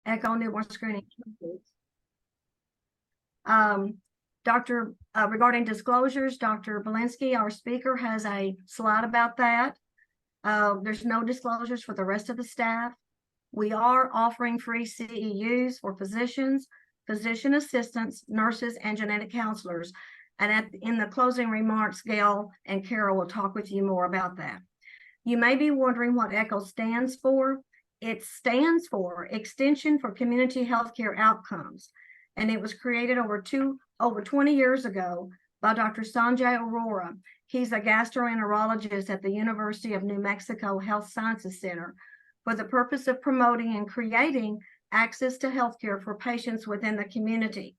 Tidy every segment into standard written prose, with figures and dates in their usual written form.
Echo newborn screening. Regarding disclosures, Dr. Belinsky, our speaker, has a slide about that. There's no disclosures for the rest of the staff. We are offering free CEUs for physicians, physician assistants, nurses, and genetic counselors. And in the closing remarks, Gail and Carol will talk with you more about that. You may be wondering what ECHO stands for. It stands for Extension for Community Healthcare Outcomes, and it was created over 20 years ago by Dr. Sanjay Arora. He's a gastroenterologist at the University of New Mexico Health Sciences Center for the purpose of promoting and creating access to healthcare for patients within the community.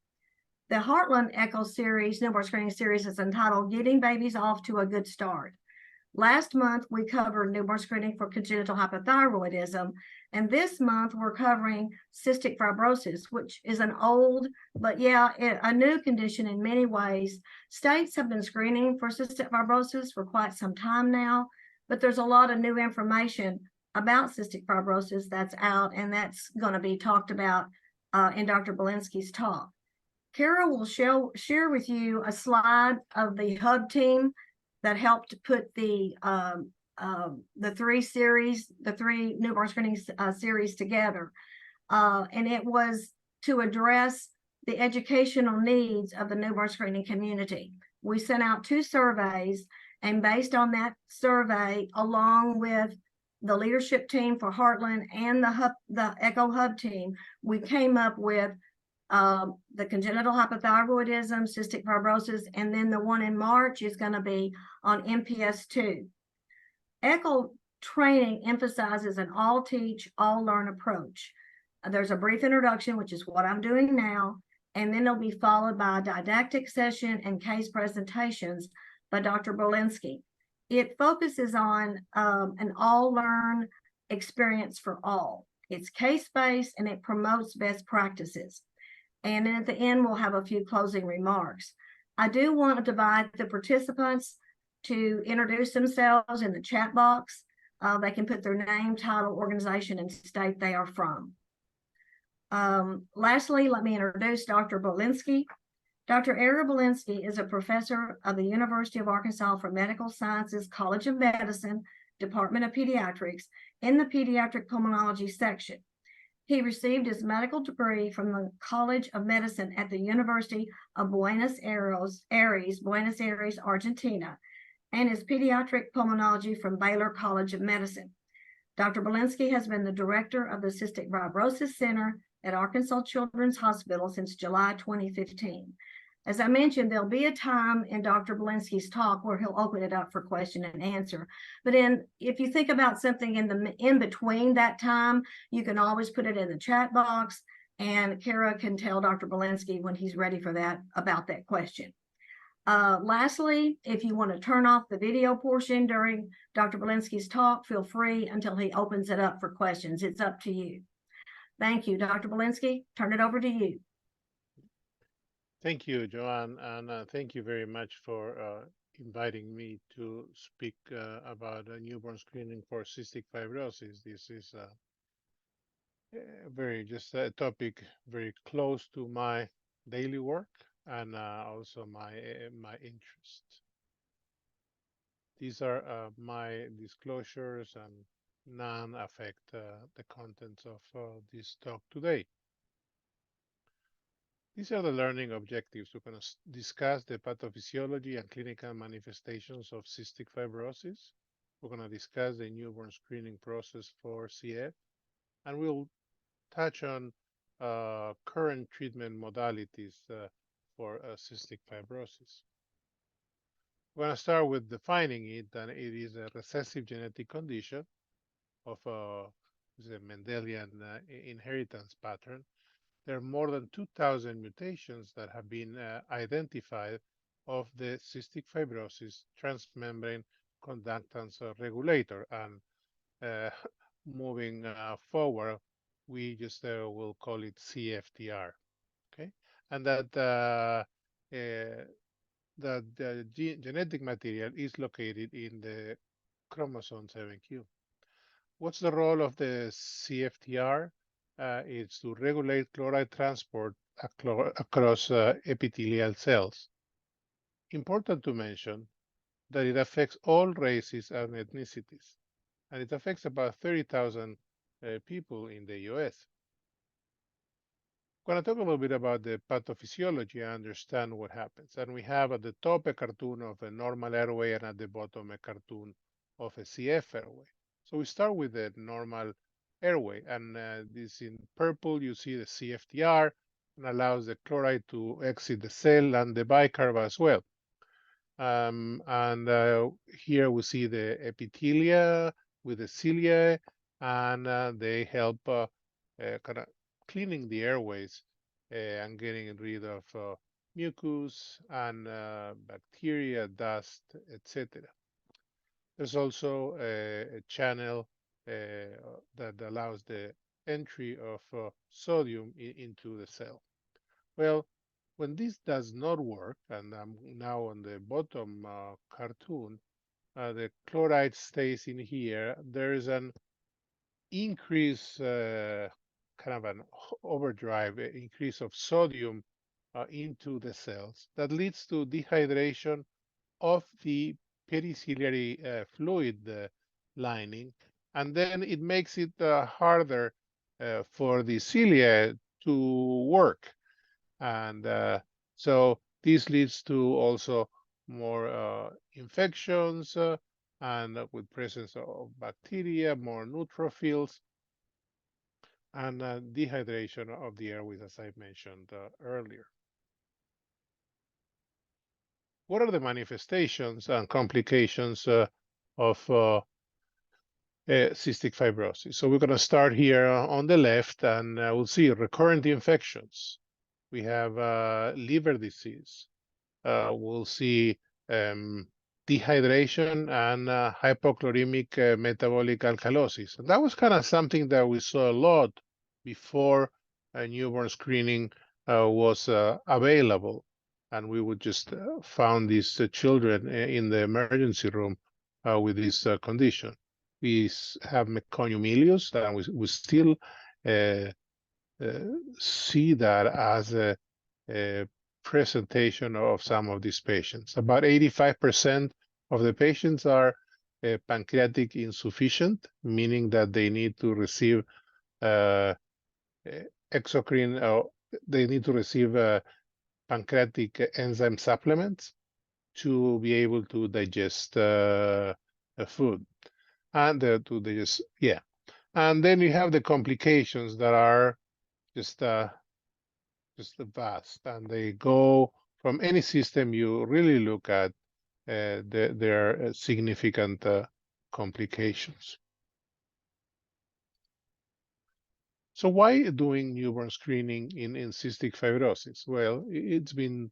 The Heartland Echo series, newborn screening series, is entitled Getting Babies Off to a Good Start. Last month, we covered newborn screening for congenital hypothyroidism, and this month we're covering cystic fibrosis, which is an old, but a new condition in many ways. States have been screening for cystic fibrosis for quite some time now, but there's a lot of new information about cystic fibrosis that's out, and that's going to be talked about in Dr. Belinsky's talk. Kara will share with you a slide of the hub team that helped put the three newborn screening series together. And it was to address the educational needs of the newborn screening community. We sent out 2 surveys, and based on that survey, along with the leadership team for Heartland and the ECHO Hub team, we came up with the congenital hypothyroidism, cystic fibrosis, and then the one in March is going to be on MPS II. ECHO training emphasizes an all teach, all learn approach. There's a brief introduction, which is what I'm doing now, and then it'll be followed by a didactic session and case presentations by Dr. Belinsky. It focuses on an all learn experience for all. It's case-based and it promotes best practices. And then at the end, we'll have a few closing remarks. I do want to divide the participants to introduce themselves in the chat box. They can put their name, title, organization, and state they are from. Lastly, let me introduce Dr. Belinsky. Dr. Ara Belinsky is a professor of the University of Arkansas for Medical Sciences College of Medicine, Department of Pediatrics, in the Pediatric Pulmonology section. He received his medical degree from the College of Medicine at the University of Buenos Aires, Argentina, and his pediatric pulmonology from Baylor College of Medicine. Dr. Belinsky has been the director of the Cystic Fibrosis Center at Arkansas Children's Hospital since July 2015. As I mentioned, there'll be a time in Dr. Belinsky's talk where he'll open it up for question and answer. But if you think about something in between that time, you can always put it in the chat box, and Kara can tell Dr. Belinsky when he's ready for that about that question. Lastly, if you want to turn off the video portion during Dr. Belinsky's talk, feel free until he opens it up for questions. It's up to you. Thank you. Dr. Belinsky, turn it over to you. Thank you, Joanne, and thank you very much for inviting me to speak about newborn screening for cystic fibrosis. This is a topic very close to my daily work and also my interest. These are my disclosures, and none affect the contents of this talk today. These are the learning objectives. We're going to discuss the pathophysiology and clinical manifestations of cystic fibrosis. We're going to discuss the newborn screening process for CF, and we'll touch on current treatment modalities for cystic fibrosis. We're going to start with defining it, and it is a recessive genetic condition of a Mendelian inheritance pattern. There are more than 2,000 mutations that have been identified of the cystic fibrosis transmembrane conductance regulator. And moving forward, we just will call it CFTR. Okay, and that the genetic material is located in the chromosome 7q. What's the role of the CFTR? is to regulate chloride transport across epithelial cells. Important to mention that it affects all races and ethnicities, and it affects about 30,000 people in the US. I'm going to talk a little bit about the pathophysiology and understand what happens. And we have at the top a cartoon of a normal airway and at the bottom a cartoon of a CF airway. So we start with the normal airway, and this in purple you see the CFTR and allows the chloride to exit the cell and the bicarb as well. And here we see the epithelia with the cilia, and they help kind of cleaning the airways and getting rid of mucus and bacteria, dust, etc. There's also a channel that allows the entry of sodium into the cell. Well, when this does not work, and I'm now on the bottom cartoon, the chloride stays in here. There is an increase, kind of an overdrive, increase of sodium into the cells that leads to dehydration of the periciliary fluid lining, and then it makes it harder for the cilia to work. And so this leads to also more infections and with presence of bacteria, more neutrophils, and dehydration of the airways, as I mentioned earlier. What are the manifestations and complications of cystic fibrosis? So we're going to start here on the left, and we'll see recurrent infections. We have liver disease. We'll see dehydration and hypochloremic metabolic alkalosis. And that was kind of something that we saw a lot before newborn screening was available. And we would just found these children in the emergency room with this condition. We have meconium ileus, and we still see that as a presentation of some of these patients. About 85% of the patients are pancreatic insufficient, meaning that they need to receive exocrine, they need to receive pancreatic enzyme supplements to be able to digest food and to digest, yeah. And then you have the complications that are just vast, and they go from any system you really look at. There are significant complications. So why doing newborn screening in cystic fibrosis? Well, it's been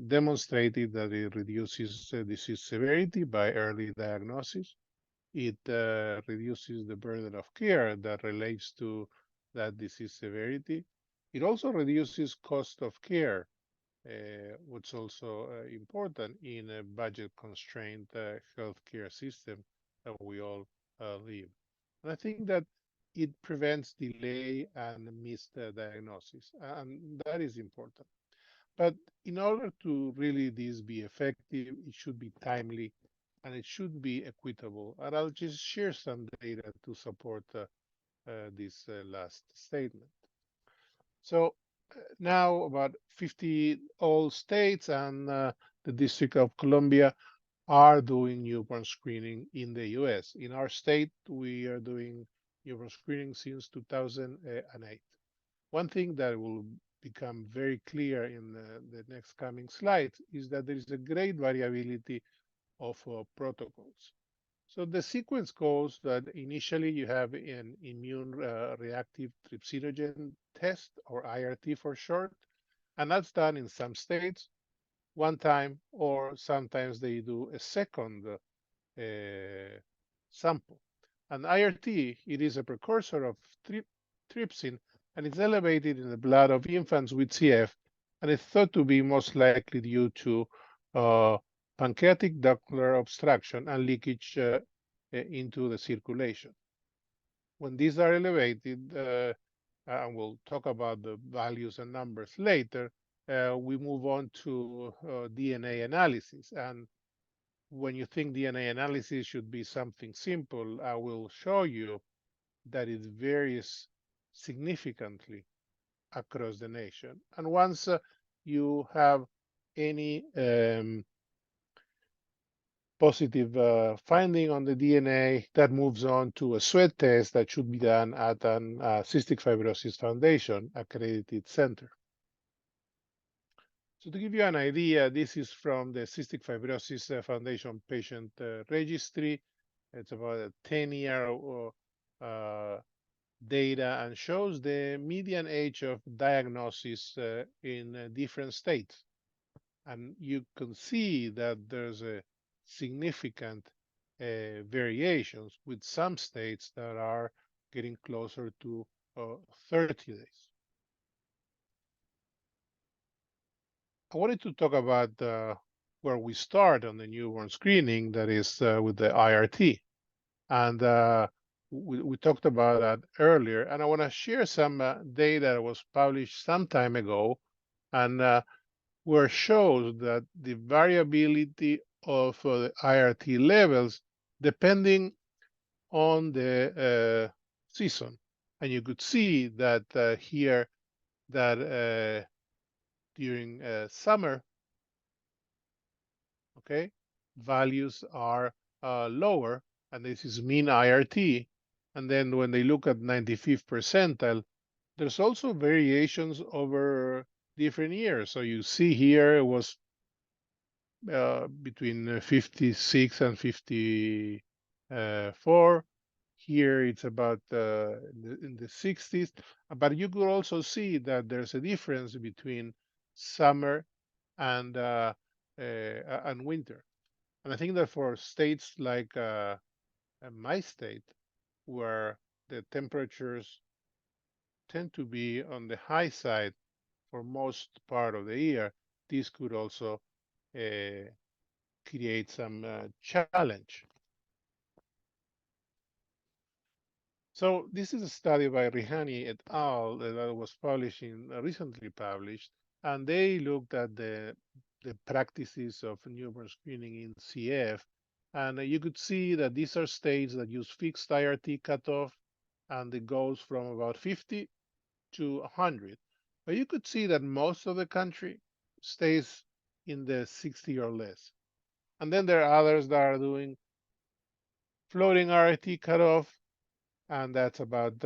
demonstrated that it reduces disease severity by early diagnosis. It reduces the burden of care that relates to that disease severity. It also reduces cost of care, what's also important in a budget-constrained healthcare system that we all live. And I think that it prevents delay and missed diagnosis, and that is important. But in order to really this be effective, it should be timely and it should be equitable. And I'll just share some data to support this last statement. So now about 50 all states and the District of Columbia are doing newborn screening in the US. In our state, we are doing newborn screening since 2008. One thing that will become very clear in the next coming slides is that there is a great variability of protocols. So the sequence goes that initially you have an immune reactive trypsinogen test, or IRT for short, and that's done in some states one time, or sometimes they do a second sample. And IRT, it is a precursor of trypsin, and it's elevated in the blood of infants with CF, and it's thought to be most likely due to pancreatic ductal obstruction and leakage into the circulation. When these are elevated, and we'll talk about the values and numbers later, we move on to DNA analysis. And when you think DNA analysis should be something simple, I will show you that it varies significantly across the nation. And once you have any positive finding on the DNA, that moves on to a sweat test that should be done at an Cystic Fibrosis Foundation accredited center. So to give you an idea, this is from the Cystic Fibrosis Foundation patient registry. It's about a 10-year data and shows the median age of diagnosis in different states. And you can see that there's a significant variations with some states that are getting closer to 30 days. I wanted to talk about where we start on the newborn screening, that is with the IRT. And we talked about that earlier. And I want to share some data that was published some time ago, and where shows that the variability of the IRT levels depending on the season. And you could see that here that during summer, okay, values are lower, and this is mean IRT. And then when they look at 95th percentile, there's also variations over different years. So you see here it was between 56 and 54. Here it's about in the 60s. But you could also see that there's a difference between summer and winter. And I think that for states like my state, where the temperatures tend to be on the high side for most part of the year, this could also create some challenge. So this is a study by Rihani et al. That was published recently published, and they looked at the practices of newborn screening in CF, and you could see that these are states that use fixed IRT cutoff, and it goes from about 50 to 100. But you could see that most of the country stays in the 60 or less. And then there are others that are doing floating RT cutoff, and that's about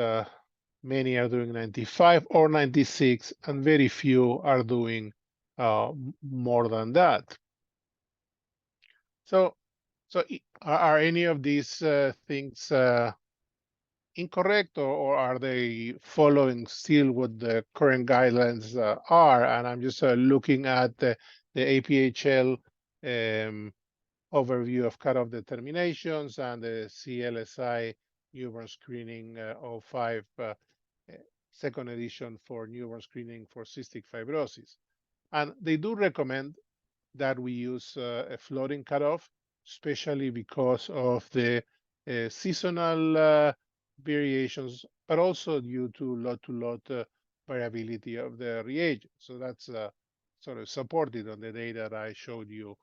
many are doing 95 or 96, and very few are doing more than that. So, are any of these things incorrect, or are they following still what the current guidelines are? And I'm just looking at the APHL overview of cutoff determinations and the CLSI newborn screening 05 second edition for newborn screening for cystic fibrosis. And they do recommend that we use a floating cutoff, especially because of the seasonal variations, but also due to lot variability of the reagent. So that's sort of supported on the data that I showed you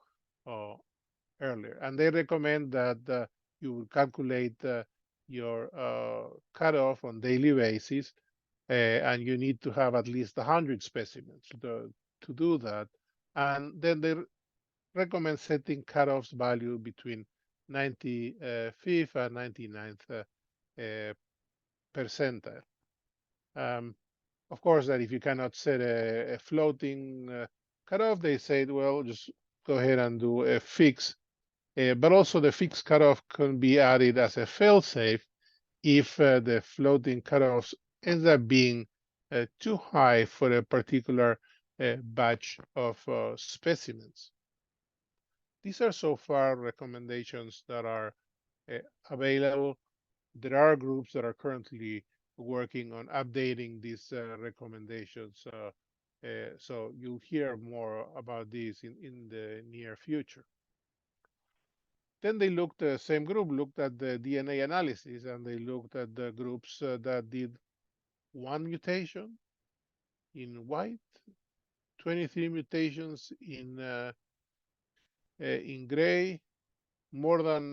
earlier. And they recommend that you will calculate your cutoff on daily basis, and you need to have at least 100 specimens to do that. And then they recommend setting cutoffs value between 95th and 99th percentile. Of course, that if you cannot set a floating cutoff, they say, well, just go ahead and do a fix. But also the fixed cutoff can be added as a fail-safe if the floating cutoffs ends up being too high for a particular batch of specimens. These are so far recommendations that are available. There are groups that are currently working on updating these recommendations. So you'll hear more about this in the near future. Then they looked, the same group looked at the DNA analysis, and they looked at the groups that did 1 mutation in white, 23 mutations in gray, more than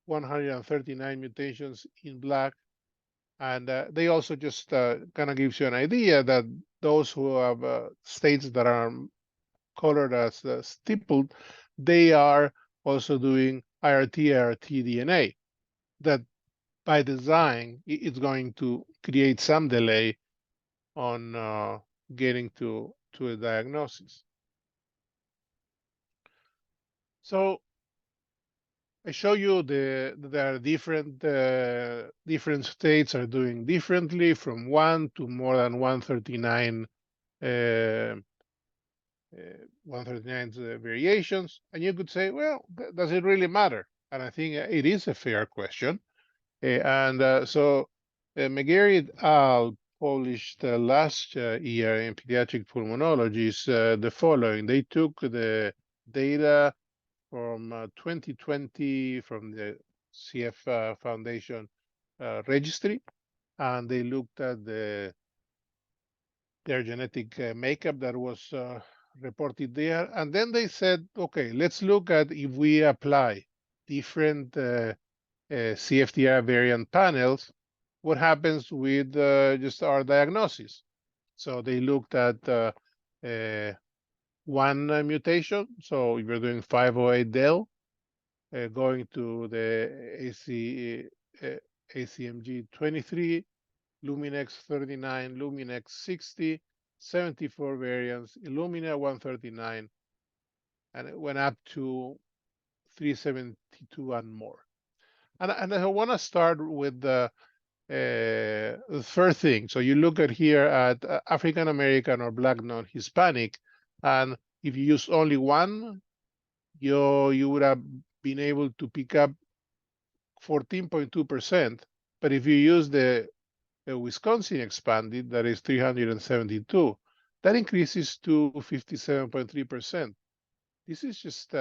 139 mutations in black. And they also just kind of gives you an idea that those who have states that are colored as stippled, they are also doing IRT DNA. That by design, it's going to create some delay on getting to a diagnosis. So I show you there are different states are doing differently from 1 to more than 139 variations, and you could say, well, does it really matter? And I think it is a fair question. So McGarry et al. Published last year in Pediatric Pulmonology the following. They took the data from 2020 from the CF Foundation registry, and they looked at their genetic makeup that was reported there. And then they said, okay, let's look at if we apply different CFTR variant panels, what happens with just our diagnosis. So they looked at one mutation. So if you're doing 508del, going to the ACMG 23, Luminex 39, Luminex 60, 74 variants, Illumina 139, and it went up to 372 and more. And I want to start with the first thing. So you look at here at African American or Black non-Hispanic, and if you use only one, you would have been able to pick up 14.2%. But if you use the Wisconsin expanded, that is 372, that increases to 57.3%. This is just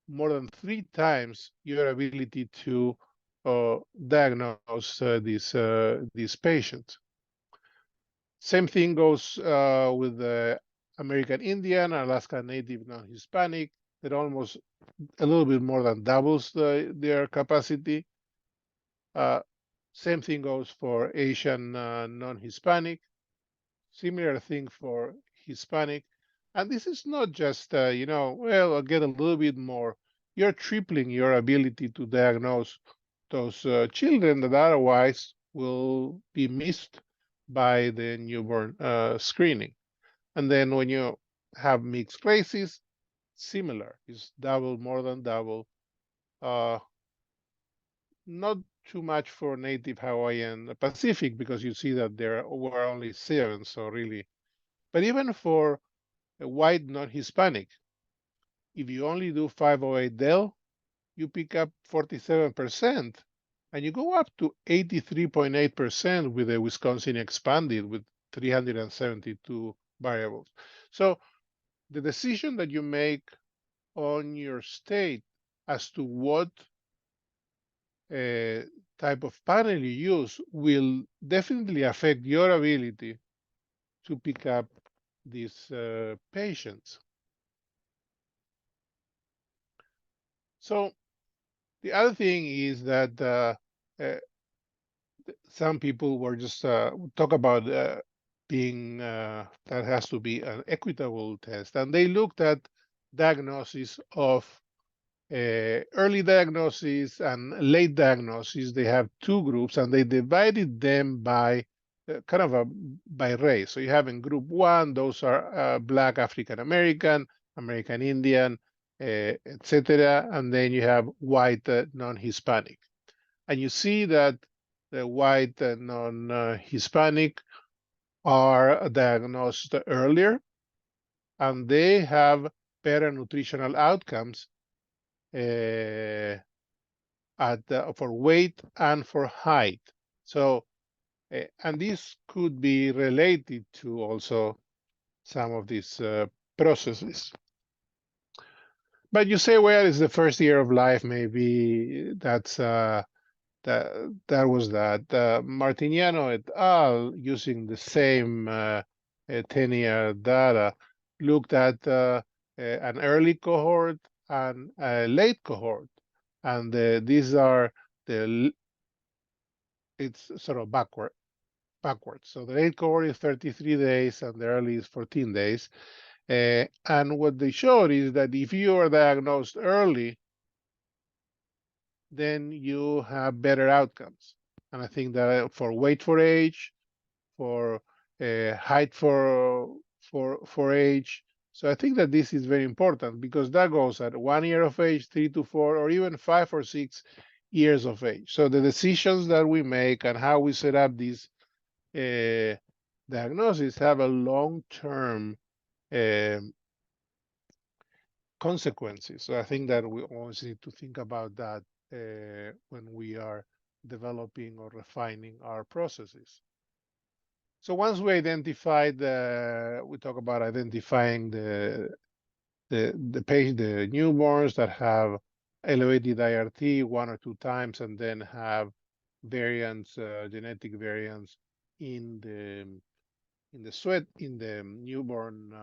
more than 3 times your ability to diagnose these patients. Same thing goes with the American Indian, Alaska Native non-Hispanic, that almost a little bit more than doubles their capacity. Same thing goes for Asian non-Hispanic. Similar thing for Hispanic. And this is not just, well, I'll get a little bit more. You're tripling your ability to diagnose those children that otherwise will be missed by the newborn screening. And then when you have mixed races, similar, is double, more than double. Not too much for Native Hawaiian Pacific, because you see that there were only 7, so really. But even for a white non-Hispanic, if you only do 508del, you pick up 47%, and you go up to 83.8% with the Wisconsin expanded with 372 variables. So the decision that you make on your state as to what type of panel you use will definitely affect your ability to pick up these patients. So the other thing is that some people were just talk about being that has to be an equitable test, and they looked at diagnosis of early diagnosis and late diagnosis. They have 2 groups, and they divided them by kind of by race. So you have in group 1, those are Black African American, American Indian, etc. And then you have white non-Hispanic. And you see that the white non-Hispanic are diagnosed earlier, and they have better nutritional outcomes for weight and for height. So, and this could be related to also some of these processes. But you say, well, it's the first year of life, maybe that's that was that. Martiniano et al., using the same 10-year data, looked at an early cohort and a late cohort, and these are it's sort of backwards. So the late cohort is 33 days and the early is 14 days. And what they showed is that if you are diagnosed early, then you have better outcomes. And I think that for weight for age, for height for age. So I think that this is very important because that goes at 1 year of age, 3 to 4, or even 5 or 6 years of age. So the decisions that we make and how we set up these diagnoses have a long-term consequences. So I think that we always need to think about that when we are developing or refining our processes. So once we identified, we talk about identifying the patient, the newborns that have elevated IRT 1 or 2 times, and then have variants, genetic variants in the sweat, in the newborn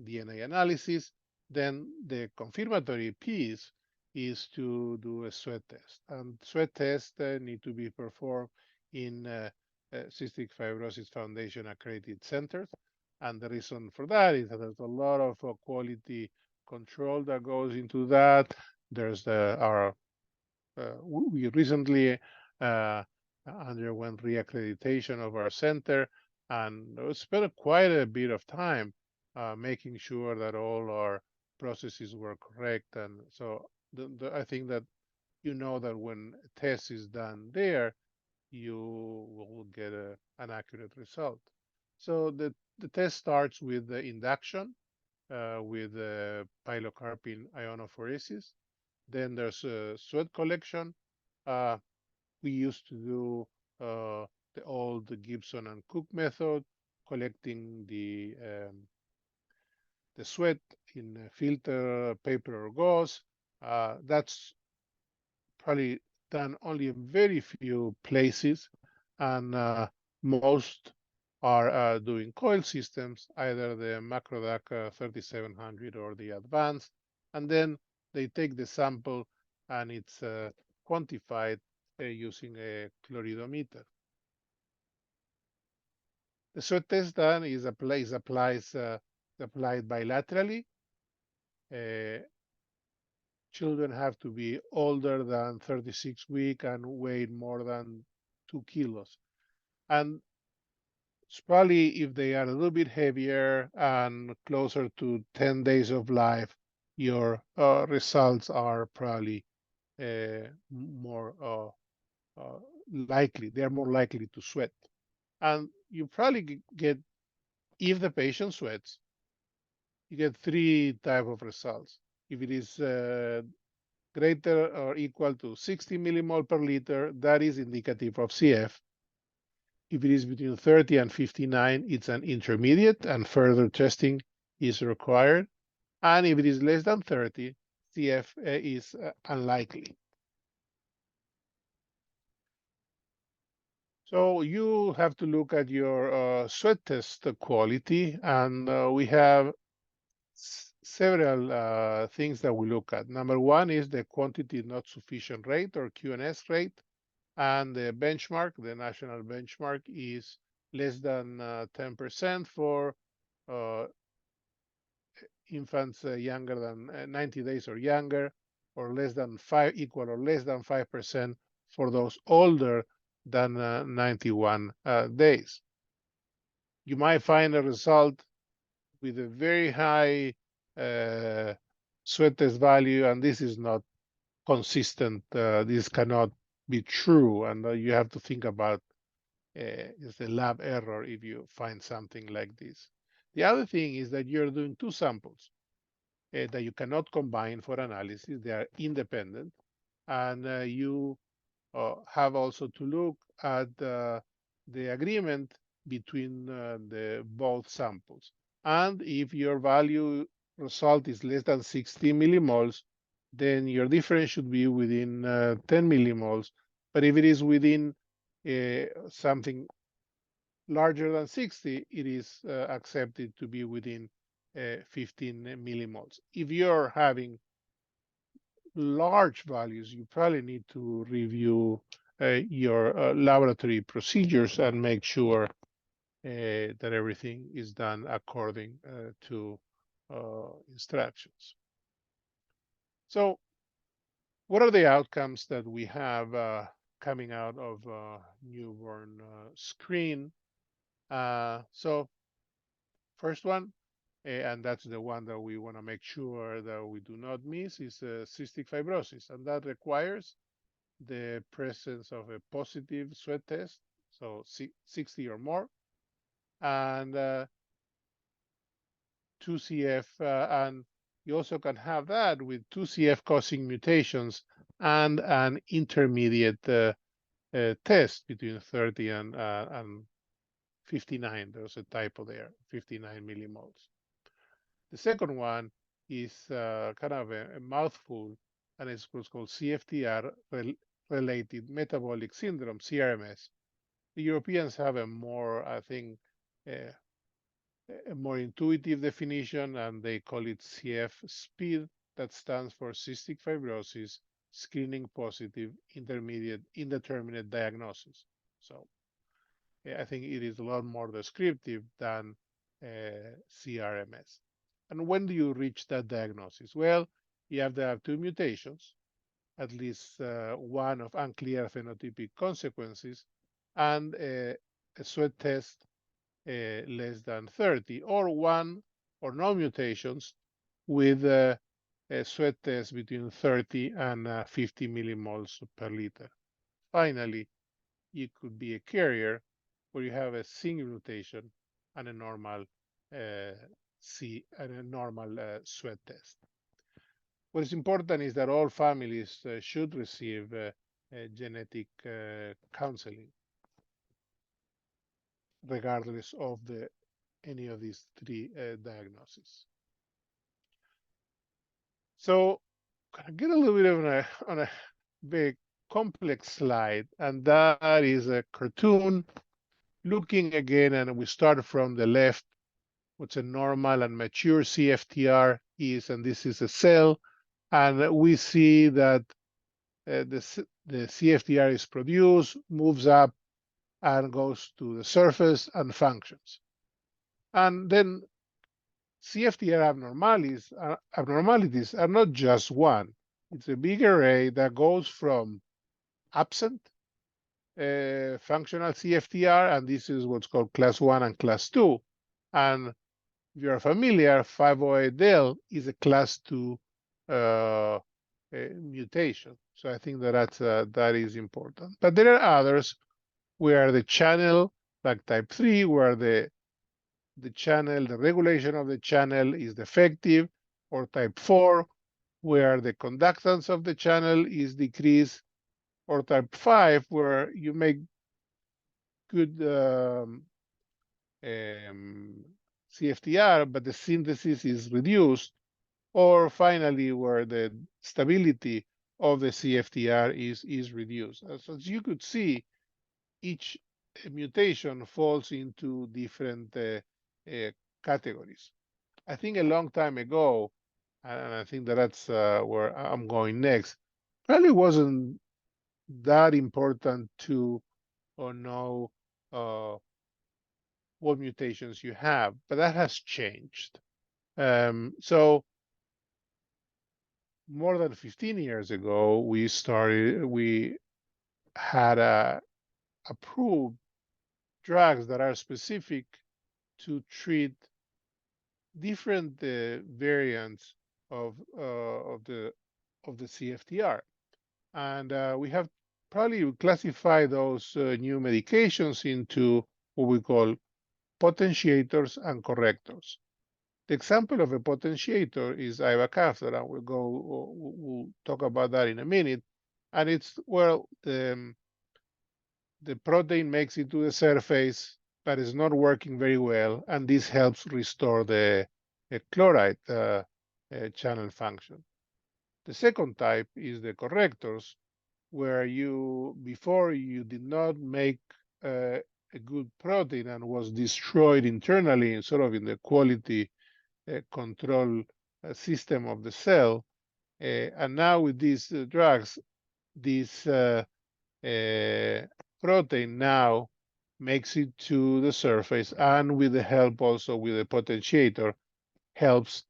DNA analysis. Then the confirmatory piece is to do a sweat test, and sweat tests need to be performed in Cystic Fibrosis Foundation accredited centers. And the reason for that is that there's a lot of quality control that goes into that. There's we recently underwent reaccreditation of our center, and we spent quite a bit of time making sure that all our processes were correct. And so I think that that when a test is done there, you will get an accurate result. So the test starts with the induction with pilocarpine ionophoresis. Then there's sweat collection. We used to do the old Gibson and Cook method, collecting the sweat in filter, paper, or gauze. That's probably done only in very few places, and most are doing coil systems, either the Macrodac 3700 or the advanced, and then they take the sample and it's quantified using a chloridometer. The sweat test done is applied bilaterally. Children have to be older than 36 weeks and weigh more than 2 kilos. And it's probably if they are a little bit heavier and closer to 10 days of life, your results are probably more likely. They're more likely to sweat. And you probably get, if the patient sweats, you get 3 types of results. If it is greater or equal to 60 millimole per liter, that is indicative of CF. If it is between 30 and 59, it's an intermediate and further testing is required. And if it is less than 30, CF is unlikely. So you have to look at your sweat test quality, and we have several things that we look at. Number one is the quantity not sufficient rate, or QNS rate, and the benchmark, the national benchmark, is less than 10% for infants younger than 90 days or younger, or less than 5, equal or less than 5% for those older than 91 days. You might find a result with a very high sweat test value, and this is not consistent. This cannot be true, and you have to think about is the lab error if you find something like this. The other thing is that you're doing 2 samples that you cannot combine for analysis. They are independent, and you have also to look at the agreement between the both samples. And if your value result is less than 60 millimoles, then your difference should be within 10 millimoles, But if it is within something larger than 60, it is accepted to be within 15 millimoles. If you're having large values, you probably need to review your laboratory procedures and make sure that everything is done according to instructions. So what are the outcomes that we have coming out of newborn screen? So first one, and that's the one that we want to make sure that we do not miss, is cystic fibrosis, and that requires the presence of a positive sweat test, so 60 or more, and 2CF, and you also can have that with 2CF causing mutations and an intermediate test between 30 and 59. There's a typo there, 59 millimoles. The second one is kind of a mouthful, and it's what's called CFTR-related metabolic syndrome, CRMS. The Europeans have a more, I think, a more intuitive definition, and they call it CF-SPID. That stands for cystic fibrosis, screening positive, intermediate, indeterminate diagnosis. So I think it is a lot more descriptive than CRMS. And when do you reach that diagnosis? Well, you have to have two mutations, at least one of unclear phenotypic consequences, and a sweat test less than 30, or one or no mutations with a sweat test between 30 and 50 millimoles per liter. Finally, you could be a carrier where you have a single mutation and a normal sweat test. What is important is that all families should receive genetic counseling, regardless of any of these three diagnoses. So, gonna get a little bit of on a very complex slide, and that is a cartoon looking again, and we start from the left. What's a normal and mature CFTR is, and this is a cell, and we see that the CFTR is produced, moves up, and goes to the surface and functions. And then CFTR abnormalities are not just one. It's a big array that goes from absent functional CFTR, and this is what's called class 1 and class 2. And if you're familiar, 508del is a class 2 mutation. So I think that is important. But there are others where the channel, like type 3, where the regulation of the channel is defective, or type 4, where the conductance of the channel is decreased, or type 5, where you make good CFTR, but the synthesis is reduced, or finally, where the stability of the CFTR is reduced. As you could see, each mutation falls into different categories. I think a long time ago, and I think that's where I'm going next, probably wasn't that important to know what mutations you have, but that has changed. So more than 15 years ago, we had approved drugs that are specific to treat different variants of the CFTR, and we have probably classified those new medications into what we call potentiators and correctors. The example of a potentiator is ivacaftor, and we'll talk about that in a minute. And it's, well, the protein makes it to the surface, but it's not working very well, and this helps restore the chloride channel function. The second type is the correctors, where before you did not make a good protein and was destroyed internally, sort of in the quality control system of the cell. And now with these drugs, this protein now makes it to the surface, and with the help also with the potentiator, helps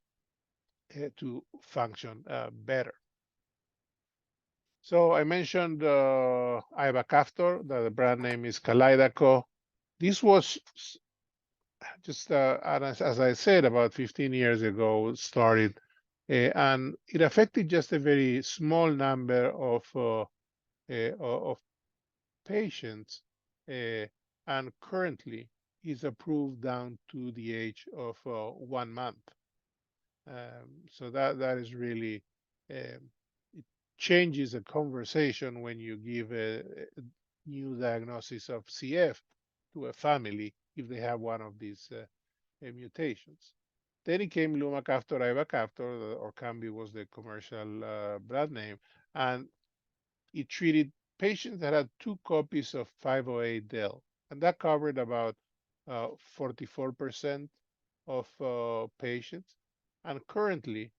to function better. So I mentioned ivacaftor, that the brand name is Kaleidaco. This was just, as I said, about 15 years ago started, and it affected just a very small number of patients, and currently is approved down to the age of 1 month. So that is really, it changes the conversation when you give a new diagnosis of CF to a family if they have one of these mutations. Then it came lumacaftor, ivacaftor, or Orkambi was the commercial brand name, and it treated patients that had 2 copies of 508del, and that covered about 44% of patients. And currently,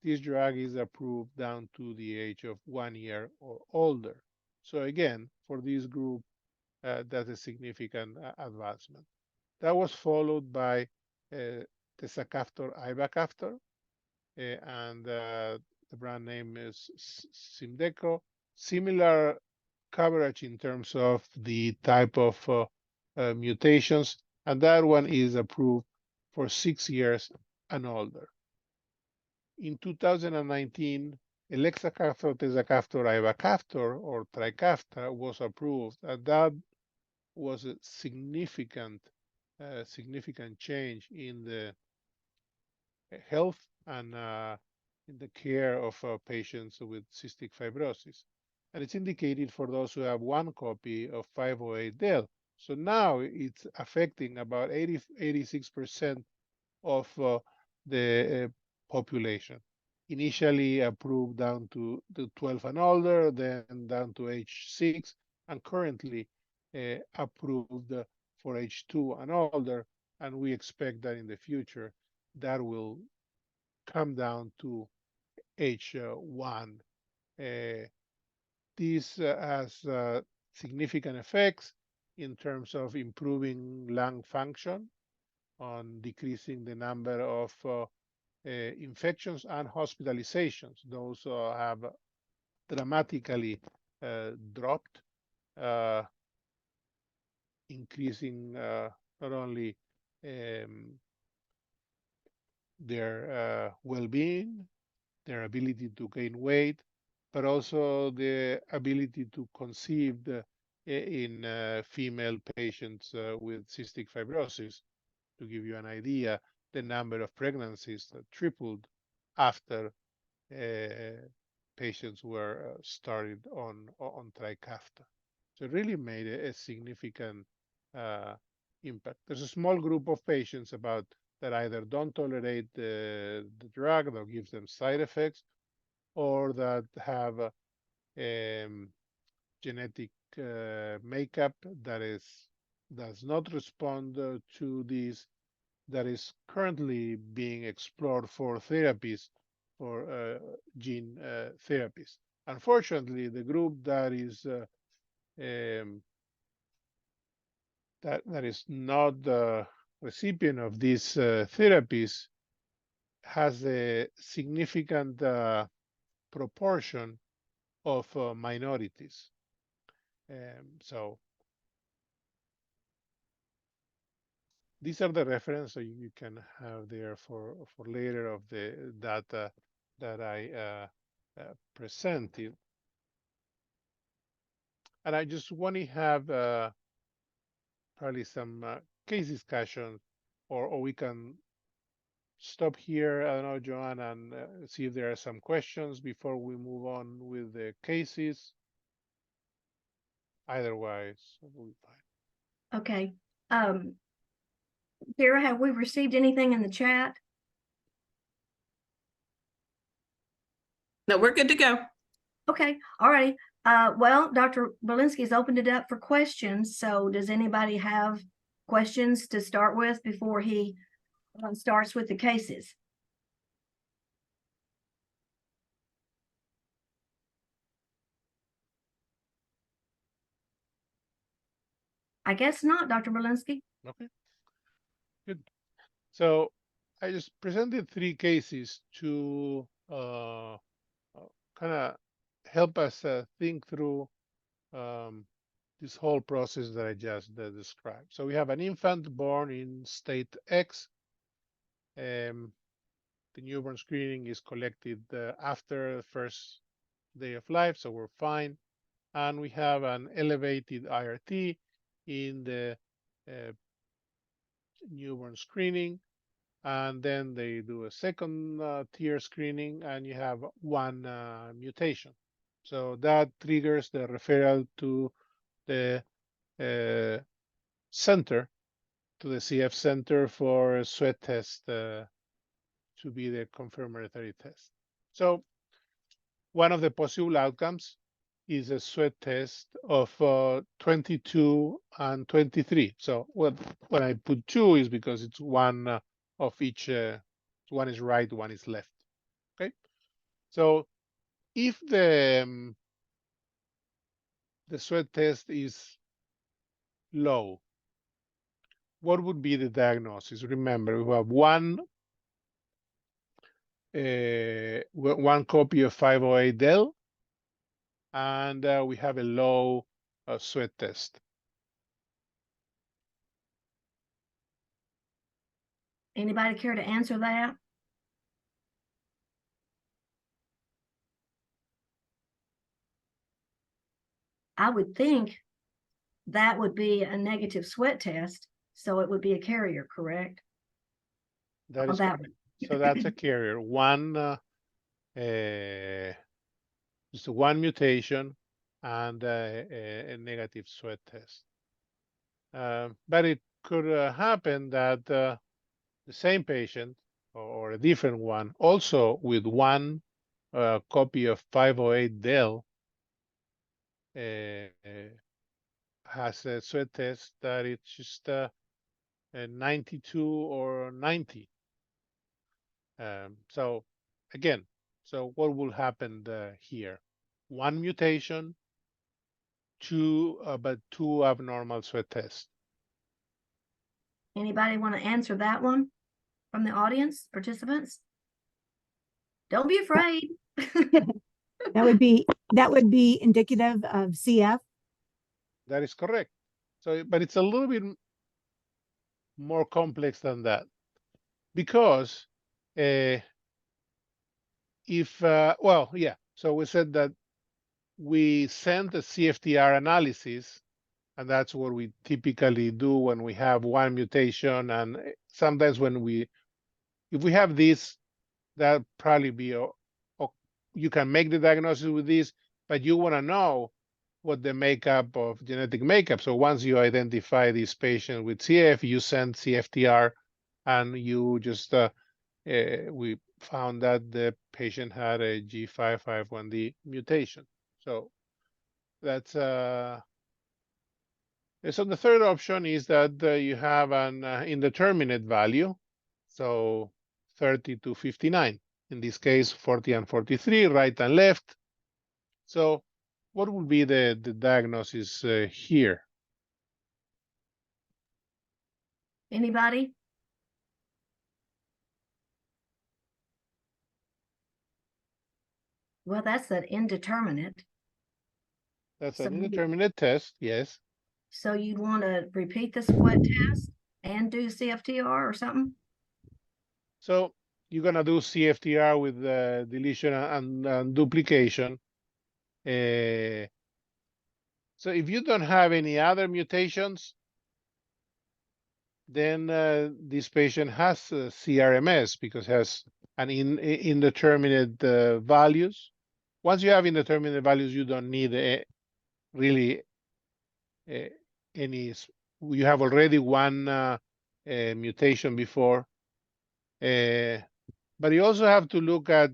this drug is approved down to the age of 1 year or older. So again, for this group, that's a significant advancement. That was followed by tezacaftor, ivacaftor, and the brand name is Symdeko. Similar coverage in terms of the type of mutations, and that one is approved for 6 years and older. In 2019, elexacaftor, tezacaftor, ivacaftor, or Trikafta was approved, and that was a significant change in the health and in the care of patients with cystic fibrosis. And it's indicated for those who have 1 copy of 508del. So now it's affecting about 86% of the population. Initially approved down to the 12 and older, then down to age 6, and currently approved for age 2 and older. And we expect that in the future that will come down to age 1. This has significant effects in terms of improving lung function, on decreasing the number of infections and hospitalizations. Those have dramatically dropped, increasing not only their well-being, their ability to gain weight, but also the ability to conceive in female patients with cystic fibrosis. To give you an idea, the number of pregnancies tripled after patients were started on Trikafta. So it really made a significant impact. There's a small group of patients that either don't tolerate the drug that gives them side effects, or that have genetic makeup that does not respond to these, that is currently being explored for therapies, for gene therapies. Unfortunately, the group that is that is not the recipient of these therapies has a significant proportion of minorities. So these are the references you can have there for later of the data that I presented. And I just want to have probably some case discussion, or we can stop here, I don't know, Joanne, and see if there are some questions before we move on with the cases. Otherwise, we'll be fine. Okay. Vera, have we received anything in the chat? No, we're good to go. Okay, all righty. Well, Dr. Belinsky's opened it up for questions. So does anybody have questions to start with before he starts with the cases? I guess not, Dr. Belinsky. Okay, good. So I just presented 3 cases to kind of help us think through this whole process that I just described. So we have an infant born in state X. The newborn screening is collected after the first day of life, so we're fine. And we have an elevated IRT in the newborn screening. And then they do a second tier screening, and you have 1 mutation. So that triggers the referral to the center, to the CF center for a sweat test to be the confirmatory test. So one of the possible outcomes is a sweat test of 22 and 23. So when I put 2 is because it's 1 of each, 1 is right, 1 is left. Okay. So if the sweat test is low, what would be the diagnosis? Remember, we have one copy of 508 del, and we have a low sweat test. Anybody care to answer that? I would think that would be a negative sweat test, so it would be a carrier, correct? That Oh, is that correct. So that's a carrier. Just 1 mutation and a negative sweat test. But it could happen that the same patient or a different one, also with 1 copy of 508 del, has a sweat test that it's just 92 or 90. So again, so what will happen here? 1 mutation, 2 abnormal sweat tests. Anybody want to answer that one from the audience participants? Don't be afraid. That would be indicative of CF. That is correct. So, but it's a little bit more complex than that, because so we said that we send the CFTR analysis, and that's what we typically do when we have 1 mutation. And sometimes if we have this, that probably be, you can make the diagnosis with this, but you want to know what the makeup of genetic makeup. So once you identify this patient with CF, you send CFTR, and you just, we found that the patient had a G551D mutation. So that's, so the third option is that you have an indeterminate value. So 30 to 59. In this case, 40 and 43, right and left. So what would be the diagnosis here? Anybody? Well, that's an indeterminate. That's So an indeterminate test, yes. So you'd want to repeat the sweat test and do CFTR or something? So you're going to do CFTR with deletion and duplication. So if you don't have any other mutations, then this patient has CRMS, because it has an indeterminate values. Once you have indeterminate values, you don't need really any. You have already 1 mutation before, but you also have to look at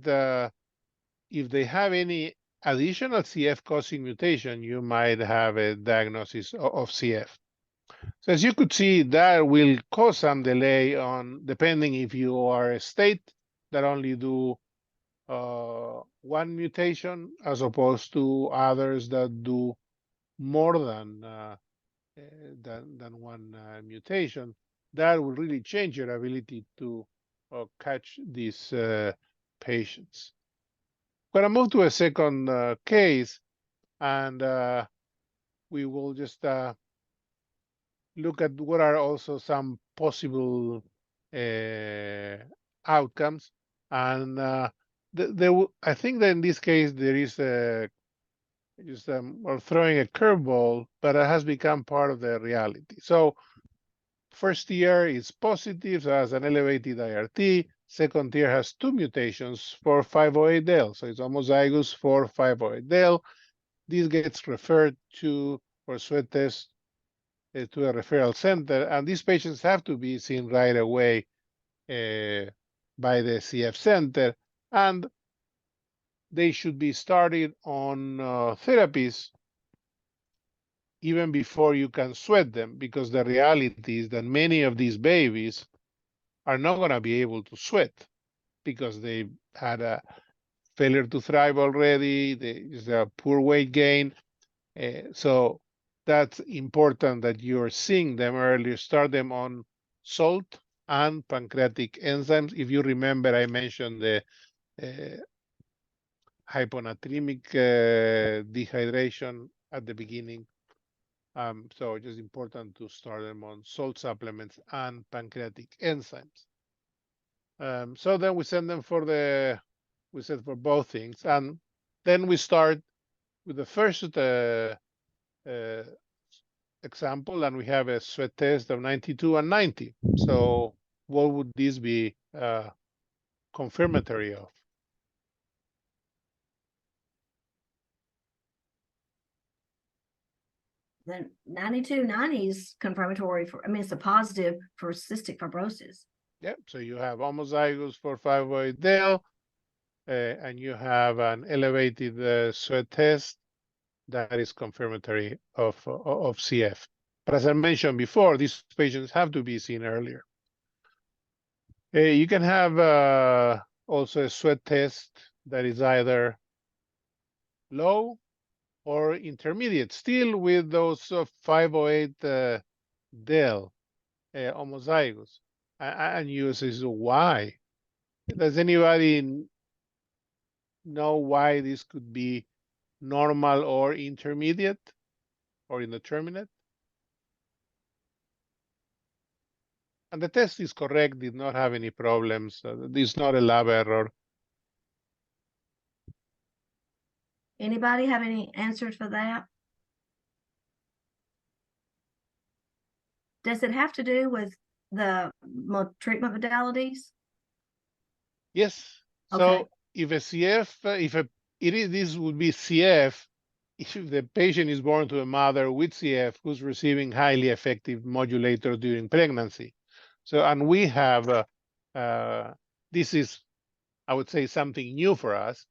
if they have any additional CF causing mutation, you might have a diagnosis of CF. So as you could see, that will cause some delay on depending if you are a state that only do one mutation as opposed to others that do more than one mutation. That will really change your ability to catch these patients. I'm going to move to a second case, and we will just look at what are also some possible outcomes. And I think that in this case there is just or throwing a curveball, but it has become part of the reality. So first tier is positive, so has an elevated IRT. Second tier has 2 mutations for 508del, so it's homozygous for 508del. This gets referred to for sweat test to a referral center, and these patients have to be seen right away by the CF center, and they should be started on therapies even before you can sweat them, because the reality is that many of these babies are not going to be able to sweat because they had a failure to thrive already, there's a poor weight gain. So that's important that you're seeing them earlier. Start them on salt and pancreatic enzymes. If you remember, I mentioned the hyponatremic dehydration at the beginning. So it's just important to start them on salt supplements and pancreatic enzymes. So then we send them for for both things, and then we start with the first example, and we have a sweat test of 92 and 90. So what would this be confirmatory of? Then 9290 is confirmatory for, I mean, it's a positive for cystic fibrosis. Yep. So you have homozygous for 508del, and you have an elevated sweat test that is confirmatory of CF. But as I mentioned before, these patients have to be seen earlier. You can have also a sweat test that is either low or intermediate, still with those 508 del homozygous. And you say, so why? Does anybody know why this could be normal or intermediate or indeterminate? And the test is correct, did not have any problems. This is not a lab error. Anybody have any answers for that? Does it have to do with the treatment modalities? Yes. So Okay. if a CF, this would be CF if the patient is born to a mother with CF who's receiving highly effective modulator during pregnancy. So, and we have, this is, I would say, something new for us,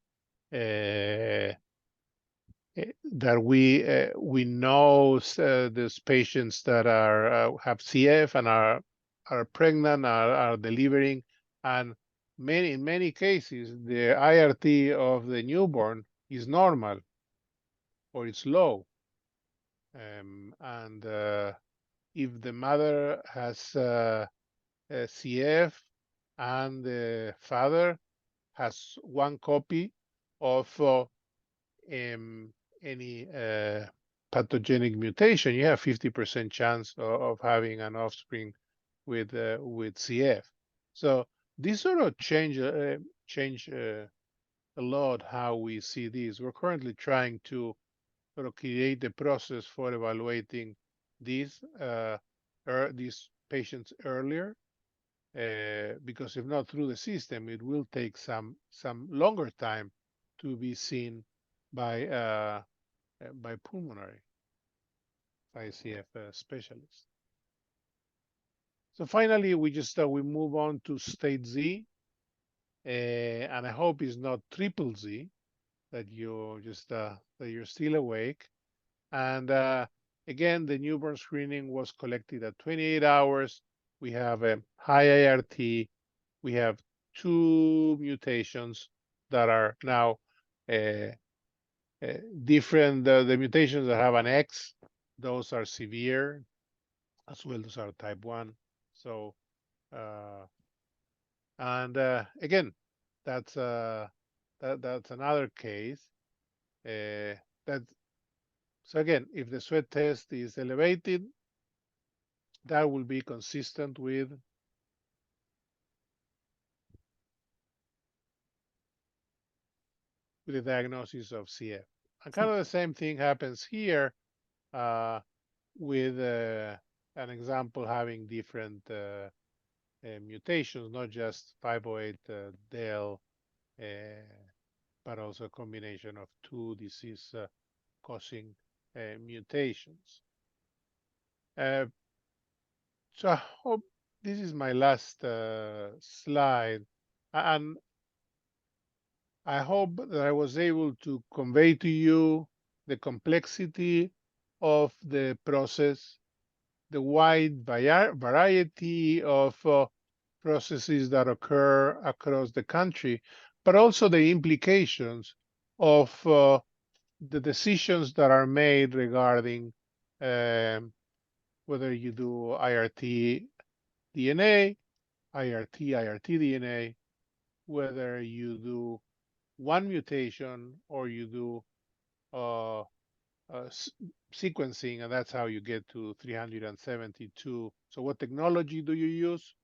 that we know these patients that are have CF and are pregnant, are delivering, and in many cases the IRT of the newborn is normal or it's low, and if the mother has CF and the father has one copy of any pathogenic mutation, you have 50% chance of having an offspring with CF. So this sort of change a lot how we see these. We're currently trying to sort of create the process for evaluating these patients earlier, because if not through the system, it will take some longer time to be seen by pulmonary ICF specialists. So finally, we just we move on to state Z, and I hope it's not triple Z. that you're still awake. And again, the newborn screening was collected at 28 hours. We have a high IRT. We have 2 mutations that are now uh, different. The mutations that have an X, those are severe, as well as are type 1. So, and again, that's that's another case. That So again, if the sweat test is elevated, that will be consistent with the diagnosis of CF. And kind of the same thing happens here with an example having different mutations, not just 508 del, but also a combination of 2 disease causing mutations. So I hope this is my last slide, and I hope that I was able to convey to you the complexity of the process, the wide variety of processes that occur across the country, but also the implications of the decisions that are made regarding whether you do IRT DNA, IRT DNA, whether you do one mutation or you do sequencing, and that's how you get to 372. So what technology do you use?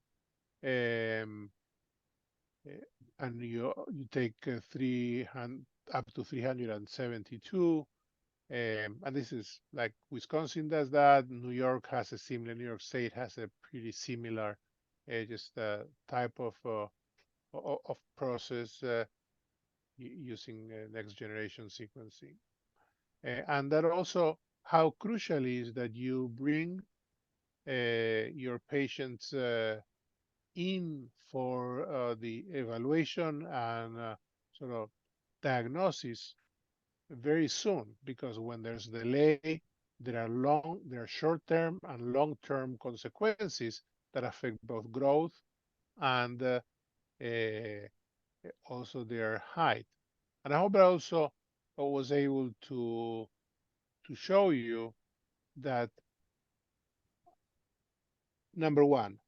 And you take 300 up to 372. And this is like Wisconsin does that. New York has a similar. New York State has a pretty similar, just type of process using next generation sequencing. And that also how crucial is that you bring your patients in for the evaluation and sort of diagnosis very soon, because when there's delay, there are short-term and long-term consequences that affect both growth and also their height. And I hope I also was able to show you that, number one,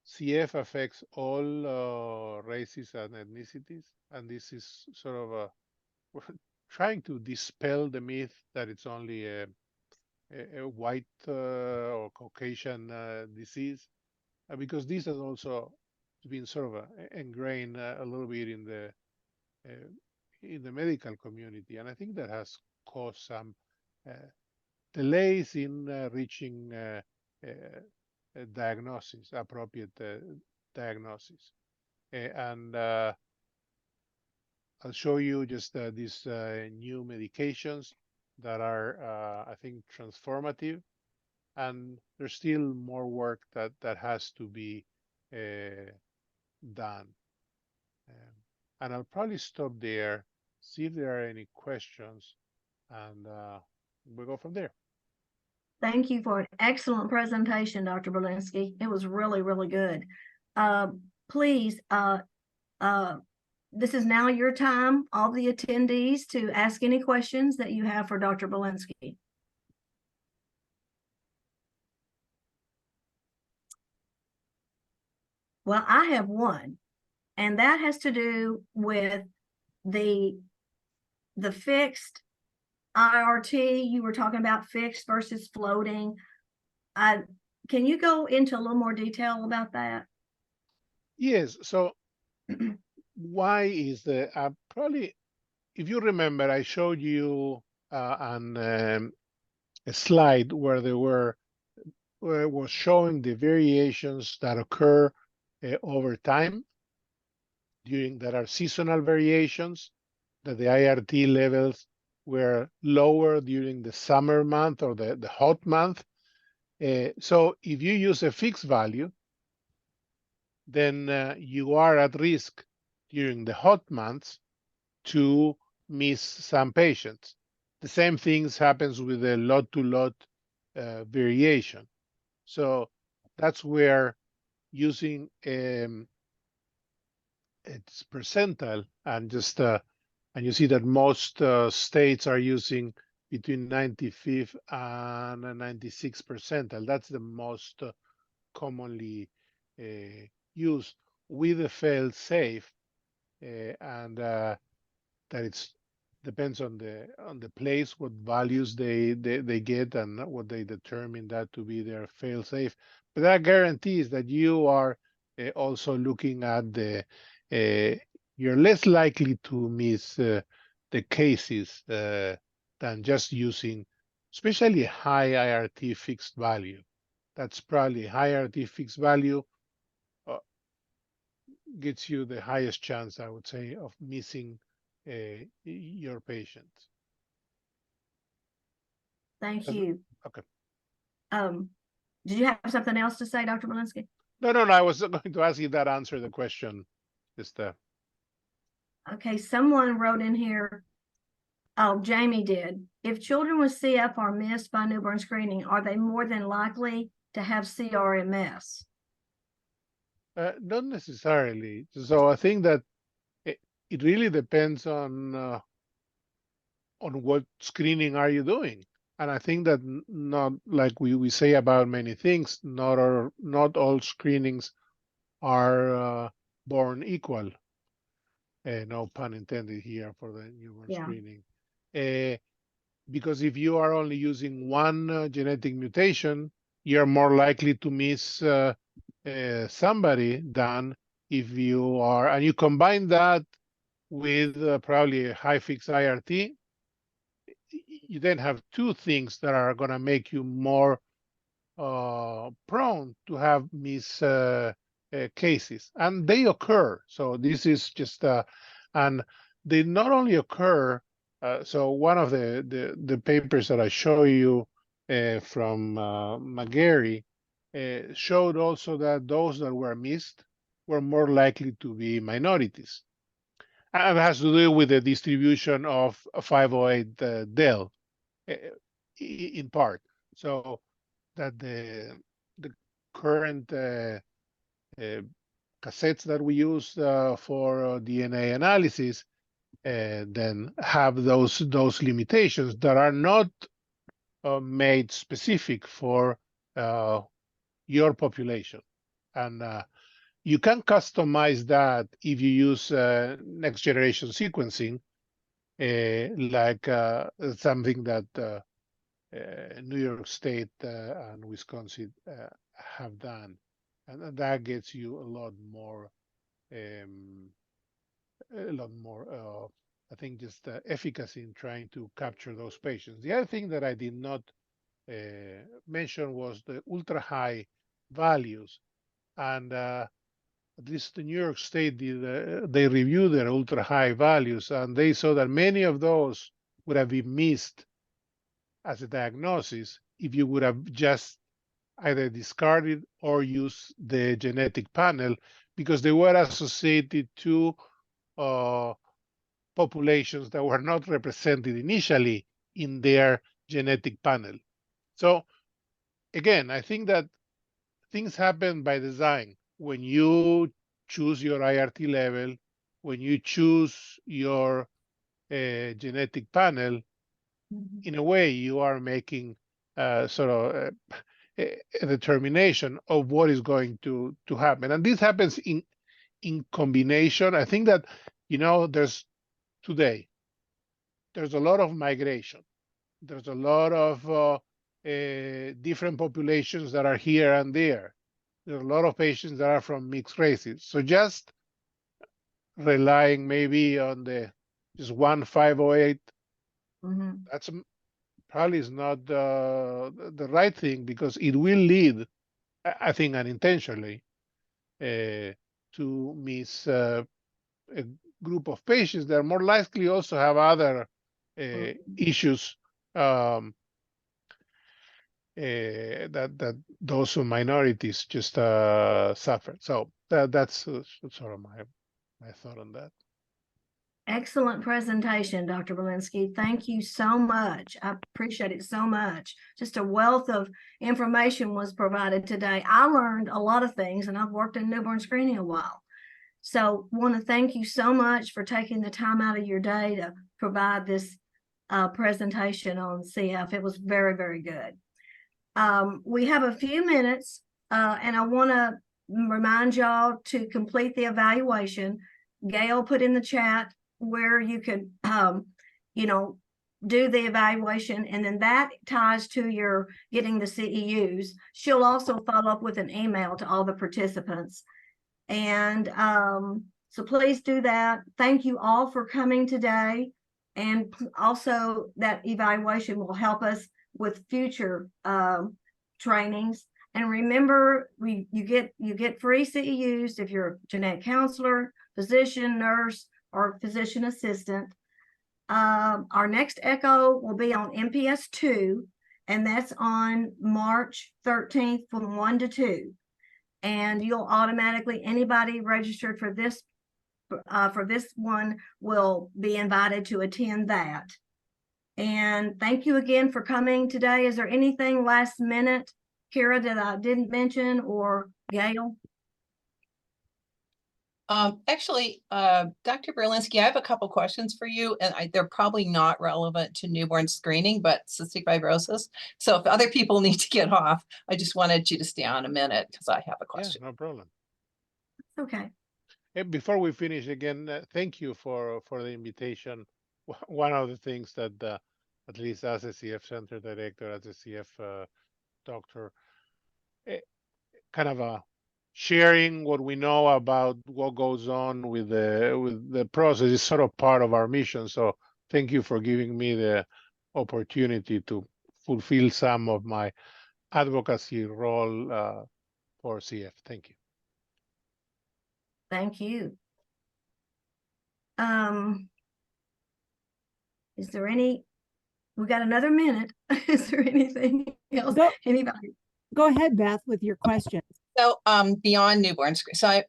CF affects all races and ethnicities, and this is sort of we're trying to dispel the myth that it's only a white or Caucasian disease, because this has also been sort of ingrained a little bit in the medical community, and I think that has caused some delays in reaching diagnosis, appropriate diagnosis. And I'll show you just these new medications that are, I think, transformative. And there's still more work that has to be done. And I'll probably stop there, see if there are any questions, and we'll go from there. Thank you for an excellent presentation, Dr. Berlinski. It was really, really good. Please, this is now your time, all the attendees, to ask any questions that you have for Dr. Berlinski. Well, I have one, and that has to do with the fixed IRT. You were talking about fixed versus floating. Can you go into a little more detail about that? Yes. So why is the probably, if you remember, I showed you on a slide where it was showing the variations that occur over time that are seasonal variations, that the IRT levels were lower during the summer month or the hot month. So if you use a fixed value, then you are at risk during the hot months to miss some patients. The same things happens with the lot-to-lot variation. So that's where using its percentile and just and you see that most states are using between 95th and 96th percentile. That's the most commonly used with the fail safe, and that it's depends on the place what values they get and what they determine that to be their fail safe. But that guarantees that you are also looking at the you're less likely to miss the cases than just using especially high IRT fixed value. That's probably high IRT fixed value uh, gets you the highest chance, I would say, of missing your patient. Thank Does- you. Okay. Did you have something else to say, Dr. Malinsky? No, I was going to ask you that answer the question. Just Okay, someone wrote in here, oh, Jamie did. If children with CF are missed by newborn screening, are they more than likely to have CRMS? not necessarily. So I think that it really depends on what screening are you doing. And I think that not like we say about many things, not all screenings are born equal. No pun intended here for the newborn Yeah. screening. Because if you are only using one genetic mutation, you're more likely to miss somebody than if you are, and you combine that with probably a high fixed IRT, you then have two things that are going to make you more prone to have miss cases, and they occur. So this is just, and they not only occur. So one of the papers that I show you from McGarry showed also that those that were missed were more likely to be minorities. And it has to do with the distribution of 508 del in part. So that the current cassettes that we use for DNA analysis then have those limitations that are not made specific for your population. And you can customize that if you use next generation sequencing, like something that New York State and Wisconsin have done, and that gets you um, a lot more. I think just efficacy in trying to capture those patients. The other thing that I did not mention was the ultra high values, and at least the New York State did. They reviewed their ultra high values, and they saw that many of those would have been missed as a diagnosis if you would have just either discarded or used the genetic panel, because they were associated to populations that were not represented initially in their genetic panel. So again, I think that things happen by design. When you choose your IRT level, when you choose your genetic panel, in a way, you are making sort of a determination of what is going to happen. And this happens in combination. I think that, there's a lot of migration. There's a lot of different populations that are here and there. There's a lot of patients that are from mixed races. So just relying maybe on just 1,508, that's probably is not the right thing, because it will lead, I think, unintentionally to miss a group of patients that more likely also have other issues that those minorities just suffer. So that's sort of my thought on that. Excellent presentation, Dr. Belinsky. Thank you so much. I appreciate it so much. Just a wealth of information was provided today. I learned a lot of things, and I've worked in newborn screening a while. So want to thank you so much for taking the time out of your day to provide this presentation on CF. It was very, very good. We have a few minutes, and I want to remind y'all to complete the evaluation. Gail put in the chat where you could, do the evaluation, and then that ties to your getting the CEUs. She'll also follow up with an email to all the participants. And so please do that. Thank you all for coming today. And also that evaluation will help us with future trainings. And remember, you get free CEUs if you're a genetic counselor, physician, nurse, or physician assistant. Our next echo will be on MPS 2, and that's on March 13th from 1 to 2. And you'll automatically, anybody registered for this one will be invited to attend that. And thank you again for coming today. Is there anything last minute, Kira, that I didn't mention, or Gail? Actually, Dr. Berlinski, I have a couple questions for you, and they're probably not relevant to newborn screening, but cystic fibrosis. So if other people need to get off, I just wanted you to stay on a minute because I have a question. Yeah, no problem. Okay. And before we finish, again, thank you for the invitation. One of the things that, at least as a CF center director, as a CF doctor, kind of sharing what we know about what goes on with the process is sort of part of our mission. So thank you for giving me the opportunity to fulfill some of my advocacy role for CF. Thank you. Thank you. Is there any, we got another minute. Is there anything else? Anybody? Go ahead, Beth, with your questions. So beyond newborn screening, so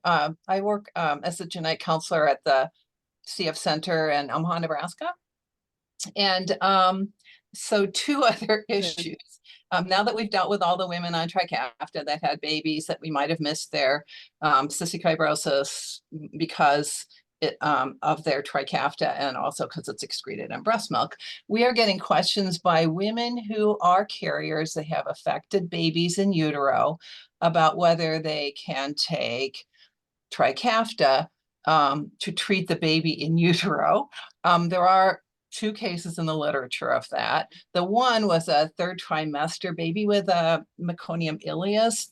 I work as a genetic counselor at the CF Center in Omaha, Nebraska. And so two other issues. Now that we've dealt with all the women on Trikafta that had babies that we might have missed their cystic fibrosis because of their Trikafta, and also because it's excreted in breast milk, we are getting questions by women who are carriers that have affected babies in utero about whether they can take Trikafta to treat the baby in utero. There are two cases in the literature of that. The one was a third trimester baby with a meconium ileus.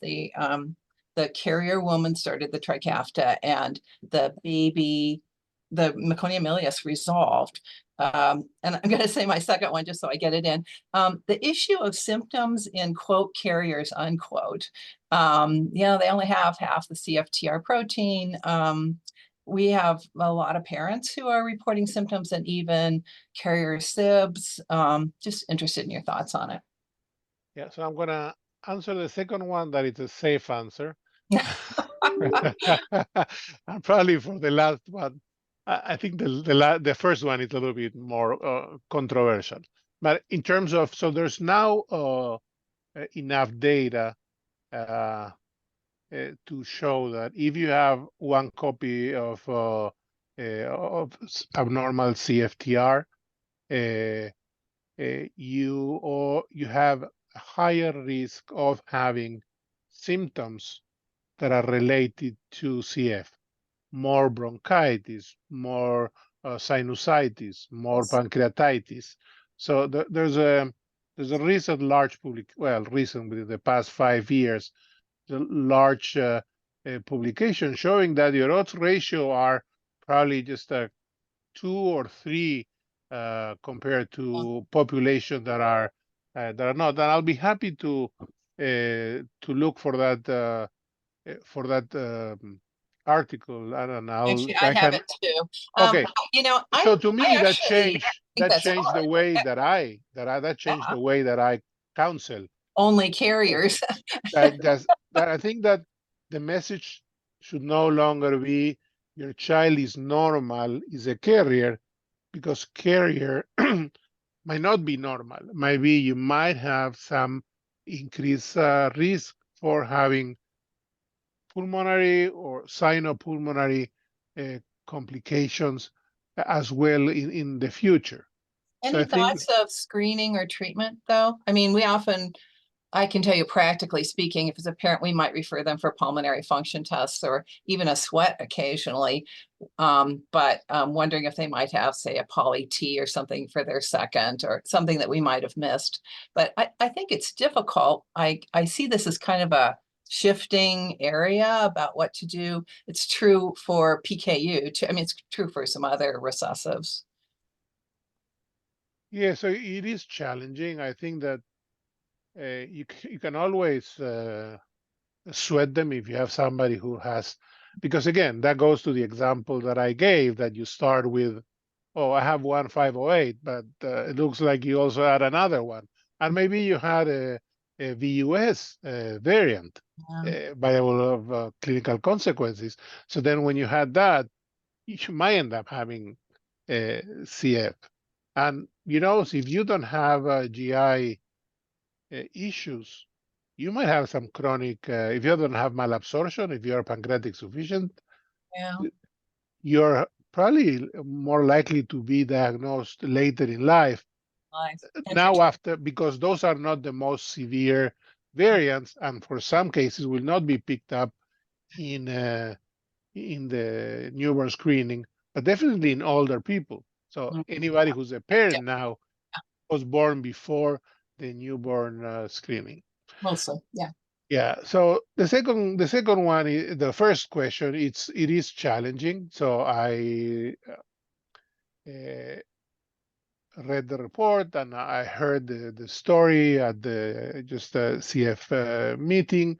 The carrier woman started the Trikafta, and the baby, the meconium ileus resolved. And I'm going to say my second one just so I get it in. The issue of symptoms in quote carriers unquote. They only have half the CFTR protein. We have a lot of parents who are reporting symptoms and even carrier SIBs. Just interested in your thoughts on it. Yeah, so I'm going to answer the second one, that it's a safe answer. And probably for the last one, I think the first one is a little bit more controversial. But in terms of, so there's now enough data to show that if you have one copy of abnormal CFTR, you have a higher risk of having symptoms that are related to CF, more bronchitis, more sinusitis, more pancreatitis. So there's a recent large recent within the past 5 years, the large publication showing that the odds ratio are probably just 2 or 3 compared to population that are not. And I'll be happy to look for that article. I don't know. Actually, I have it too. Okay. So to me, that changed the way that I counsel. Only carriers. that I think that the message should no longer be your child is normal, is a carrier, because carrier might not be normal. Maybe you might have some increased risk for having pulmonary or sinopulmonary complications as well in the future. So Any I think, thoughts of screening or treatment, though? I mean, we often, I can tell you practically speaking, if it's a parent, we might refer them for pulmonary function tests or even a sweat occasionally. But wondering if they might have, say, a poly T or something for their second, or something that we might have missed. But I think it's difficult. I see this as kind of a shifting area about what to do. It's true for PKU, I mean, it's true for some other recessives. yeah, so it is challenging. I think that you can always sweat them if you have somebody who has, because again, that goes to the example that I gave, that you start with, oh, I have 1508, but it looks like you also had another one. And maybe you had a VUS variant, variable of clinical consequences. So then when you had that, you might end up having CF. And, you know, if you don't have GI issues, you might have some chronic, if you don't have malabsorption, if you're pancreatic sufficient, Yeah. you're probably more likely to be diagnosed later in life. Nice. Now, after, because those are not the most severe variants, and for some cases will not be picked up in the newborn screening, but definitely in older people. So anybody who's a parent now was born before the newborn screening. Mostly, yeah. Yeah. So the second one is the first question. It is challenging. So I read the report and I heard the story at the just CF meeting.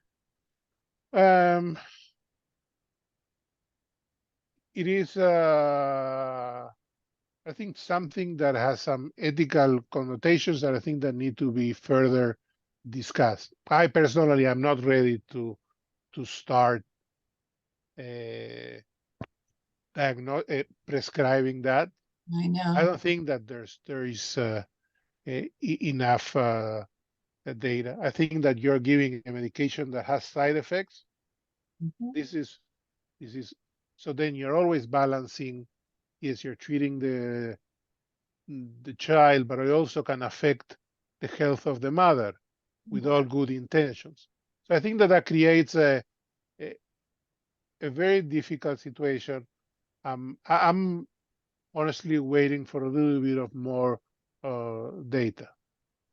It is I think something that has some ethical connotations that I think that need to be further discussed. I personally am not ready to start prescribing that. I know. I don't think that there is enough data. I think that you're giving a medication that has side effects. This is so then you're always balancing. Yes, you're treating the child, but it also can affect the health of the mother with all good intentions. So I think that creates a very difficult situation. I'm honestly waiting for a little bit of more data.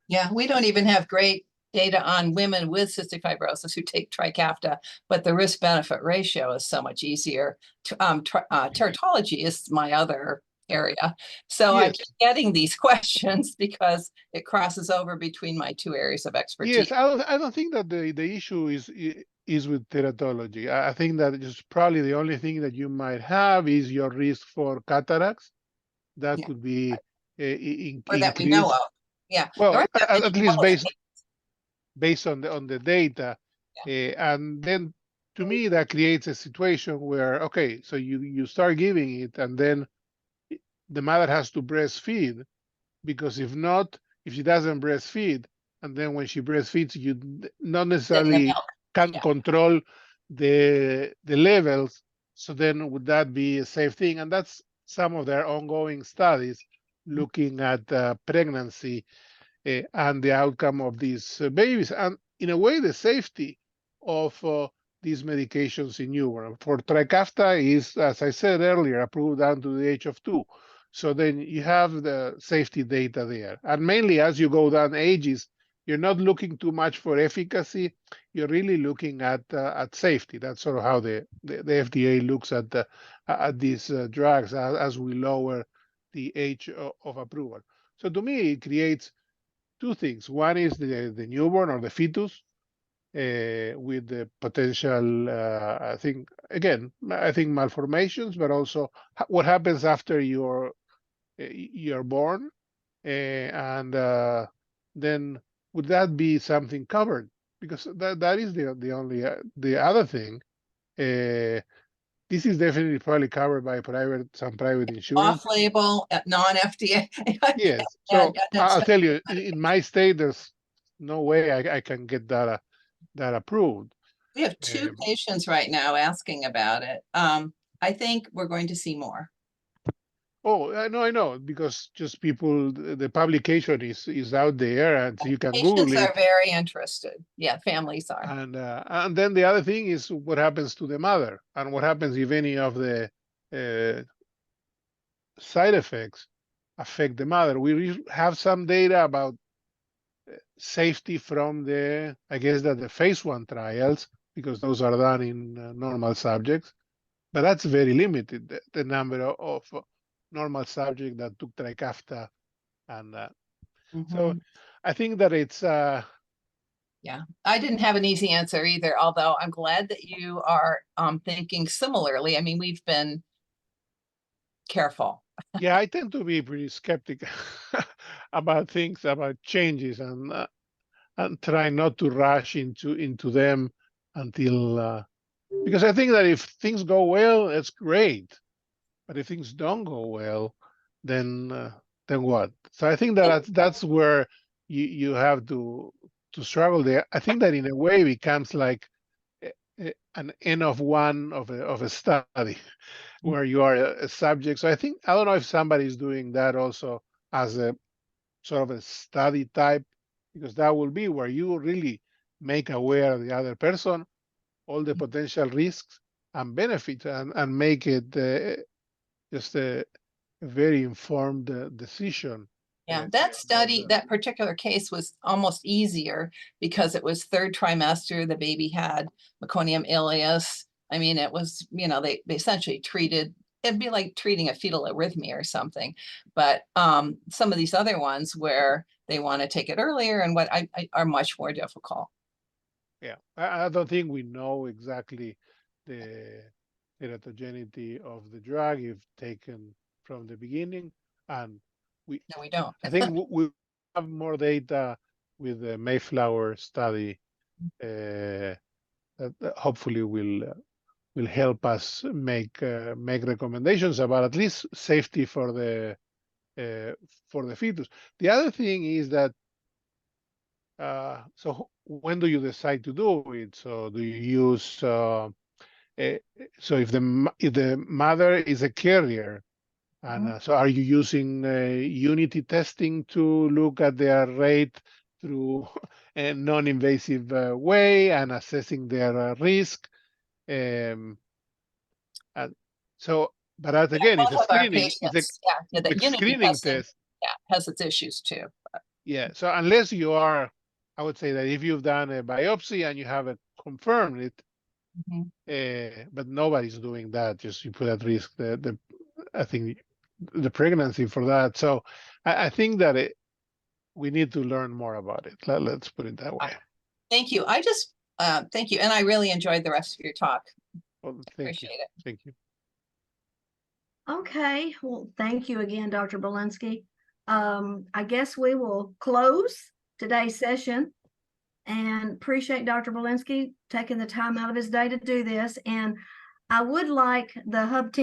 Yeah, we don't even have great data on women with cystic fibrosis who take Trikafta, but the risk benefit ratio is so much easier. Teratology is my other area. So I Yes. keep getting these questions because it crosses over between my two areas of expertise. Yes, I don't think that the issue is with teratology. I think that just probably the only thing that you might have is your risk for cataracts. That could be Or that we know increased. of. Yeah. There Well, aren't that many at least published based on the data, and then to me that creates a situation where, okay, so you start giving it, and then the mother has to breastfeed, because if not, if she doesn't breastfeed, and then when she breastfeeds, you not in the necessarily milk. can Yeah. control the levels. So then would that be a safe thing? And that's some of their ongoing studies looking at pregnancy and the outcome of these babies, and in a way, the safety of these medications in newborn. For Trikafta is, as I said earlier, approved down to the age of 2. So then you have the safety data there. And mainly as you go down ages, you're not looking too much for efficacy. You're really looking at safety. That's sort of how the FDA looks at these drugs as we lower the age of approval. So to me, it creates two things. One is the newborn or the fetus with the potential, I think malformations, but also what happens after you're born, and then would that be something covered? Because that is the only the other thing. this is definitely probably covered by some private insurance. Off-label, non-FDA. Yes. Yeah, So that's- I'll tell you, in my state, there's no way I can get that approved. We have two patients right now asking about it. I think we're going to see more. Oh, I know, because just people, the publication is out there, and so you can Google Patients are it. very interested. Yeah, families are. And then the other thing is what happens to the mother, and what happens if any of the side effects affect the mother. We have some data about safety from I guess that the phase 1 trials, because those are done in normal subjects, but that's very limited, the number of normal subjects that took Trikafta. And so Mhm. I think that it's Yeah, I didn't have an easy answer either, although I'm glad that you are thinking similarly. I mean, we've been careful. yeah, I tend to be pretty skeptic about things, about changes, and try not to rush into them until because I think that if things go well, it's great, but if things don't go well, then what? So I think that that's where you have to struggle there. I think that in a way becomes like an N of one of a study where you are a subject. So I don't know if somebody is doing that also as a sort of a study type, because that will be where you really make aware the other person all the potential risks and benefits, and make it just a very informed decision. Yeah, that study, that particular case was almost easier because it was third trimester. The baby had meconium ileus. I mean, it was, they essentially treated, it'd be like treating a fetal arrhythmia or something. But some of these other ones where they want to take it earlier and what I are much more difficult. Yeah, I don't think we know exactly the teratogeneity of the drug if taken from the beginning, and No, we don't. I think we have more data with the Mayflower study that hopefully will help us make recommendations about at least safety for the fetus. The other thing is that so when do you decide to do it? So do you use so if the mother is a carrier, and so are you using unity testing to look at their rate through a non-invasive way and assessing their risk? Um, and so, but that again, it's a Both of our screening. It's patients, yeah, the a unity screening testing, test. yeah, has its issues too. Yeah. So unless you are, I would say that if you've done a biopsy and you have it confirmed it, but nobody's doing that. Just you put at risk I think the pregnancy for that. So I think that we need to learn more about it. Let's put it that way. Thank you. Thank you. And I really enjoyed the rest of your talk. Well, Appreciate it. Thank you. Okay, well, thank you again, Dr. Belinsky. I guess we will close today's session and appreciate Dr. Belinsky taking the time out of his day to do this. And I would like the hub team